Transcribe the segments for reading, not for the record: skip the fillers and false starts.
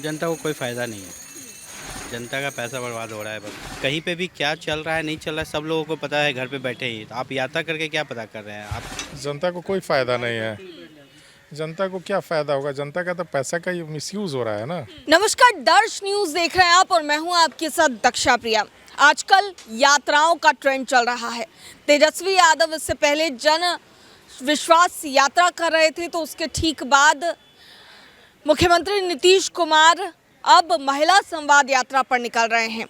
जनता को कोई फ़ायदा नहीं है। जनता का पैसा बर्बाद हो रहा है बस। कहीं पे भी क्या चल रहा है नहीं चल रहा है सब लोगों को पता है, घर पे बैठे ही। तो आप यात्रा करके क्या पता कर रहे हैं आप? जनता को कोई फायदा नहीं है। जनता को क्या फायदा होगा? जनता का तो पैसा का मिसयूज हो रहा है ना। नमस्कार, दर्श न्यूज देख रहे हैं आप और मैं हूं आपके साथ दक्षा प्रिया। आजकल यात्राओं का ट्रेंड चल रहा है। तेजस्वी यादव इससे पहले जन विश्वास यात्रा कर रहे थे, तो उसके ठीक बाद मुख्यमंत्री नीतीश कुमार अब महिला संवाद यात्रा पर निकल रहे हैं।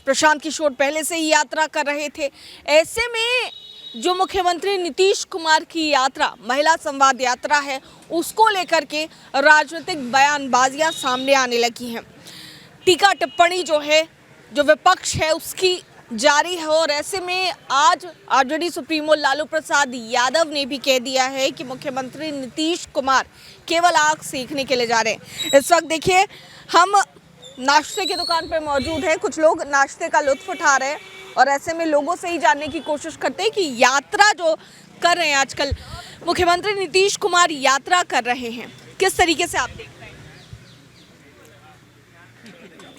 प्रशांत किशोर पहले से ही यात्रा कर रहे थे। ऐसे में जो मुख्यमंत्री नीतीश कुमार की यात्रा महिला संवाद यात्रा है, उसको लेकर के राजनीतिक बयानबाजियां सामने आने लगी हैं। टीका टिप्पणी जो है, जो विपक्ष है, उसकी जारी है। और ऐसे में आज आरजेडी सुप्रीमो लालू प्रसाद यादव ने भी कह दिया है कि मुख्यमंत्री नीतीश कुमार केवल आग सेकने के लिए जा रहे हैं। इस वक्त देखिए, हम नाश्ते की दुकान पर मौजूद हैं। कुछ लोग नाश्ते का लुत्फ उठा रहे हैं और ऐसे में लोगों से ही जानने की कोशिश करते हैं कि यात्रा जो कर रहे हैं आजकल मुख्यमंत्री नीतीश कुमार यात्रा कर रहे हैं, किस तरीके से आप देख रहे हैं?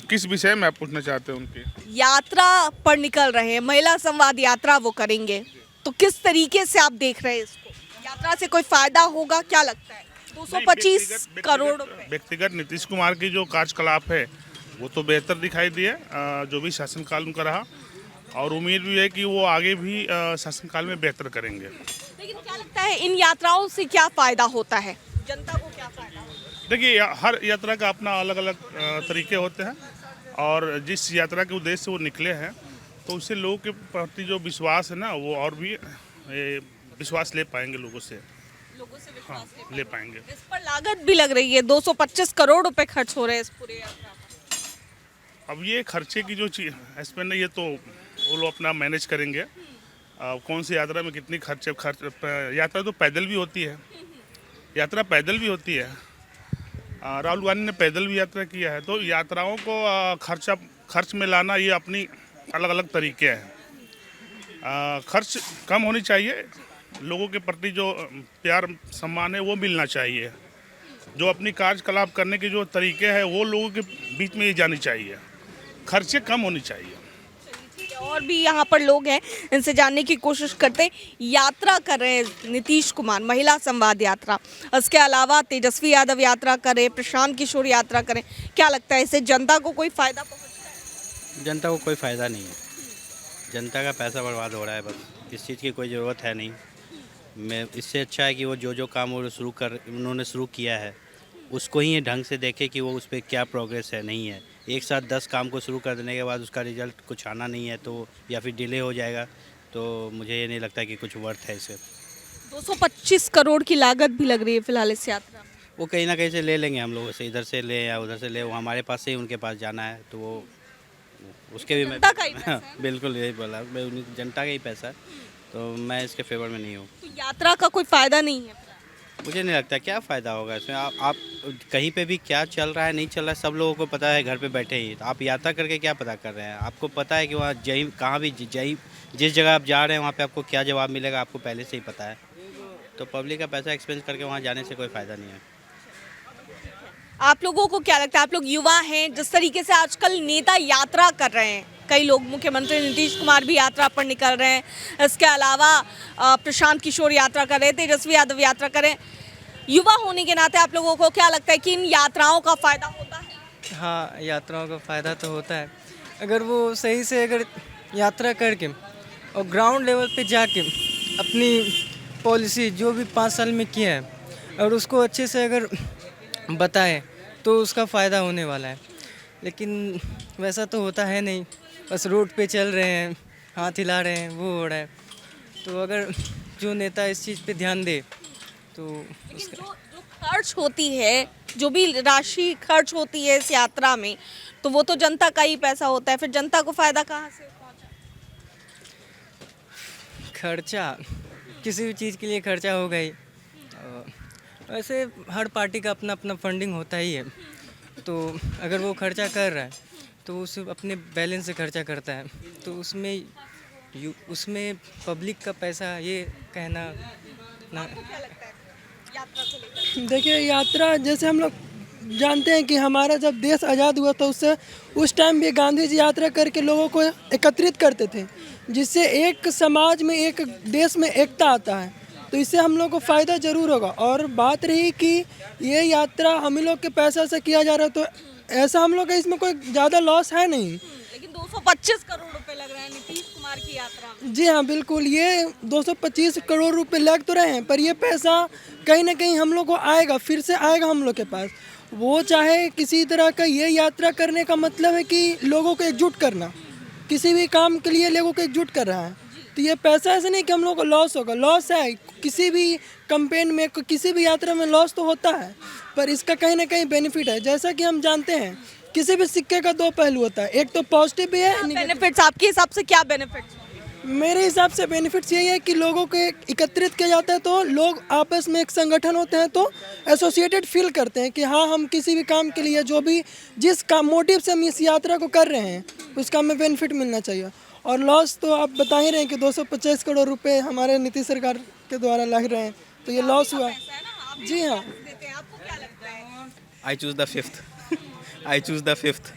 किस विषय में आप पूछना चाहते हैं? उनकी यात्रा पर निकल रहे हैं, महिला संवाद यात्रा वो करेंगे, तो किस तरीके से आप देख रहे हैं इसको? यात्रा से कोई फायदा होगा, क्या लगता है? 225 करोड़ रुपए। व्यक्तिगत नीतीश कुमार की जो कार्यकलाप है वो तो बेहतर दिखाई दिए, जो भी शासनकाल उनका रहा, और उम्मीद भी है कि वो आगे भी शासनकाल में बेहतर करेंगे। लेकिन क्या लगता है इन यात्राओं से क्या फायदा होता है, जनता को क्या फायदा होता है? देखिए, हर यात्रा का अपना अलग अलग तरीके होते हैं, और जिस यात्रा के उद्देश्य से वो निकले हैं तो उससे लोगों के प्रति जो विश्वास है ना, वो और भी विश्वास ले पाएंगे लोगों से विश्वास ले पाएंगे। इस पर लागत भी लग रही है, 225 करोड़ रुपए खर्च हो रहे हैं इस पूरे यात्रा पर। अब ये खर्चे की जो चीज स्पेंड है, ये तो वो लोग अपना मैनेज करेंगे। कौन सी यात्रा में कितनी खर्च। यात्रा तो पैदल भी होती है, यात्रा पैदल भी होती है। राहुल गांधी ने पैदल भी यात्रा किया है। तो यात्राओं को खर्च में लाना, ये अपनी अलग अलग तरीके हैं। खर्च कम होनी चाहिए, लोगों के प्रति जो प्यार सम्मान है वो मिलना चाहिए। जो अपनी कार्यकलाप करने के जो तरीके हैं वो लोगों के बीच में ही जानी चाहिए, खर्चे कम होनी चाहिए। और भी यहाँ पर लोग हैं, इनसे जानने की कोशिश करते हैं। यात्रा कर रहे हैं नीतीश कुमार, महिला संवाद यात्रा, इसके अलावा तेजस्वी यादव यात्रा करें, प्रशांत किशोर यात्रा करें, क्या लगता है इससे जनता को कोई फायदा पहुँचता है? जनता को कोई फ़ायदा नहीं है। जनता का पैसा बर्बाद हो रहा है बस। इस चीज़ की कोई ज़रूरत है नहीं। मैं इससे अच्छा है कि वो जो काम वो उन्होंने शुरू किया है उसको ही ढंग से देखे कि वो उस पर क्या प्रोग्रेस है, नहीं है। एक साथ 10 काम को शुरू कर देने के बाद उसका रिजल्ट कुछ आना नहीं है तो, या फिर डिले हो जाएगा, तो मुझे ये नहीं लगता कि कुछ वर्थ है इसे। 225 करोड़ की लागत भी लग रही है फिलहाल इस यात्रा में। वो कहीं ना कहीं से ले लेंगे हम लोगों से, इधर से ले या उधर से ले, वो हमारे पास से ही उनके पास जाना है, तो वो उसके भी मैं जनता का ही पैसा है। बिल्कुल यही बोला मैं, जनता का ही पैसा है, तो मैं इसके फेवर में नहीं हूँ। तो यात्रा का कोई फायदा नहीं है। मुझे नहीं लगता क्या फ़ायदा होगा इसमें। आप कहीं पे भी क्या चल रहा है नहीं चल रहा है सब लोगों को पता है, घर पे बैठे ही। तो आप यात्रा करके क्या पता कर रहे हैं? आपको पता है कि वहाँ कहाँ भी जिस जगह आप जा रहे हैं वहाँ पे आपको क्या जवाब मिलेगा, आपको पहले से ही पता है। तो पब्लिक का पैसा एक्सपेंस करके वहाँ जाने से कोई फ़ायदा नहीं है। आप लोगों को क्या लगता है, आप लोग युवा हैं, जिस तरीके से आजकल नेता यात्रा कर रहे हैं, कई लोग, मुख्यमंत्री नीतीश कुमार भी यात्रा पर निकल रहे हैं, इसके अलावा प्रशांत किशोर यात्रा कर रहे हैं, तेजस्वी यादव यात्रा करें, युवा होने के नाते आप लोगों को क्या लगता है कि इन यात्राओं का फायदा होता है? हाँ, यात्राओं का फ़ायदा तो होता है। अगर वो सही से अगर यात्रा करके और ग्राउंड लेवल पे जाके अपनी पॉलिसी जो भी 5 साल में किया है और उसको अच्छे से अगर बताए तो उसका फ़ायदा होने वाला है। लेकिन वैसा तो होता है नहीं, बस रोड पे चल रहे हैं, हाथ हिला रहे हैं, वो हो रहा है। तो अगर जो नेता इस चीज़ पे ध्यान दे तो उसका जो खर्च होती है, जो भी राशि खर्च होती है इस यात्रा में, तो वो तो जनता का ही पैसा होता है, फिर जनता को फायदा कहाँ से पहुंचा? खर्चा किसी भी चीज़ के लिए खर्चा होगा ही। वैसे हर पार्टी का अपना अपना फंडिंग होता ही है, तो अगर वो खर्चा कर रहा है तो उस अपने बैलेंस से खर्चा करता है, तो उसमें पब्लिक का पैसा ये कहना ना। क्या लगता है यात्रा को लेकर? देखिए, यात्रा जैसे हम लोग जानते हैं कि हमारा जब देश आज़ाद हुआ तो उससे उस टाइम भी गांधी जी यात्रा करके लोगों को एकत्रित करते थे, जिससे एक समाज में, एक देश में एकता आता है। तो इससे हम लोग को फ़ायदा ज़रूर होगा। और बात रही कि ये यात्रा हम ही लोग के पैसा से किया जा रहा है, तो ऐसा हम लोग का इसमें कोई ज़्यादा लॉस है नहीं। लेकिन 225 करोड़ रुपए लग रहे हैं नीतीश कुमार की यात्रा में। जी हाँ, बिल्कुल, ये 225 करोड़ रुपए लग तो रहे हैं, पर ये पैसा कहीं ना कहीं हम लोग को आएगा, फिर से आएगा हम लोग के पास। वो चाहे किसी तरह का, ये यात्रा करने का मतलब है कि लोगों को एकजुट करना, किसी भी काम के लिए लोगों को एकजुट कर रहा है। तो ये पैसा ऐसे नहीं कि हम लोग को लॉस होगा, लॉस है किसी भी कैंपेन में, किसी भी यात्रा में लॉस तो होता है, पर इसका कहीं ना कहीं बेनिफिट है। जैसा कि हम जानते हैं किसी भी सिक्के का दो पहलू होता है, एक तो पॉजिटिव भी है, negative। बेनिफिट्स आपके हिसाब से क्या बेनिफिट्स? मेरे हिसाब से बेनिफिट्स यही है कि लोगों को एकत्रित किया जाता है, तो लोग आपस में एक संगठन होते हैं, तो एसोसिएटेड फील करते हैं कि हाँ, हम किसी भी काम के लिए, जो भी जिस काम मोटिव से हम इस यात्रा को कर रहे हैं, उसका हमें बेनिफिट मिलना चाहिए। और लॉस तो आप बता ही रहे हैं कि 250 करोड़ रुपए हमारे नीतीश सरकार के द्वारा लग रहे हैं, तो ये लॉस हुआ। जी हाँ, आपको क्या लगता है? I choose the fifth. I choose the fifth.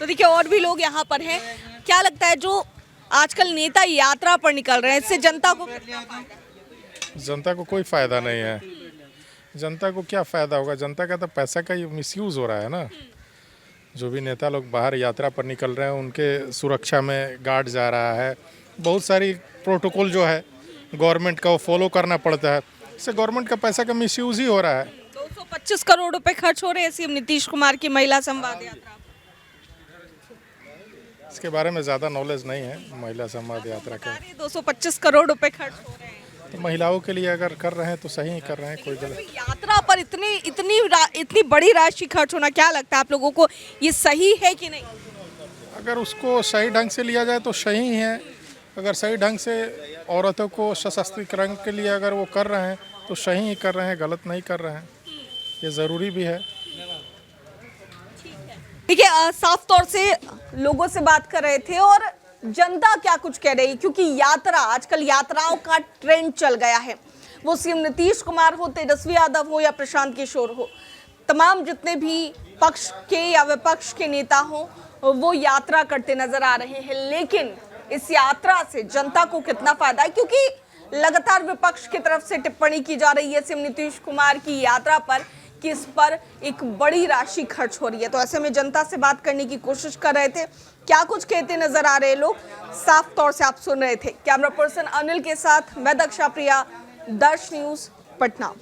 तो देखिए, और भी लोग यहाँ पर हैं। क्या लगता है, जो आजकल नेता यात्रा पर निकल रहे हैं, इससे जनता को कितना फायदा है? जनता को कोई फ़ायदा नहीं है। जनता को क्या फ़ायदा होगा? जनता का तो पैसा का ही मिसयूज़ हो रहा है ना। जो भी नेता लोग बाहर यात्रा पर निकल रहे हैं, उनके सुरक्षा में गार्ड जा रहा है, बहुत सारी प्रोटोकॉल जो है गवर्नमेंट का वो फॉलो करना पड़ता है, इससे गवर्नमेंट का पैसा का मिसयूज़ ही हो रहा है। 225 करोड़ रुपए खर्च हो रहे हैं सीएम नीतीश कुमार की महिला संवाद यात्रा। इसके बारे में ज़्यादा नॉलेज नहीं है महिला संवाद यात्रा का। 225 करोड़ रुपए खर्च हो रहे हैं। तो महिलाओं के लिए अगर कर रहे हैं तो सही ही कर रहे हैं, कोई गलत। यात्रा पर इतनी बड़ी राशि खर्च होना, क्या लगता है आप लोगों को, ये सही है कि नहीं? अगर उसको सही ढंग से लिया जाए तो सही है। अगर सही ढंग से औरतों को सशक्तिकरण के लिए अगर वो कर रहे हैं तो सही ही कर रहे हैं, गलत नहीं कर रहे हैं। ये ज़रूरी भी है। देखिए, साफ तौर से लोगों से बात कर रहे थे और जनता क्या कुछ कह रही है, क्योंकि यात्रा, आजकल यात्राओं का ट्रेंड चल गया है। वो सीएम नीतीश कुमार हो, तेजस्वी यादव हो या प्रशांत किशोर हो, तमाम जितने भी पक्ष के या विपक्ष के नेता हो, वो यात्रा करते नजर आ रहे हैं। लेकिन इस यात्रा से जनता को कितना फायदा है, क्योंकि लगातार विपक्ष की तरफ से टिप्पणी की जा रही है सीएम नीतीश कुमार की यात्रा पर कि इस पर एक बड़ी राशि खर्च हो रही है। तो ऐसे में जनता से बात करने की कोशिश कर रहे थे। क्या कुछ कहते नजर आ रहे लोग, साफ तौर से आप सुन रहे थे। कैमरा पर्सन अनिल के साथ मैं दक्षा प्रिया, दर्श न्यूज, पटना।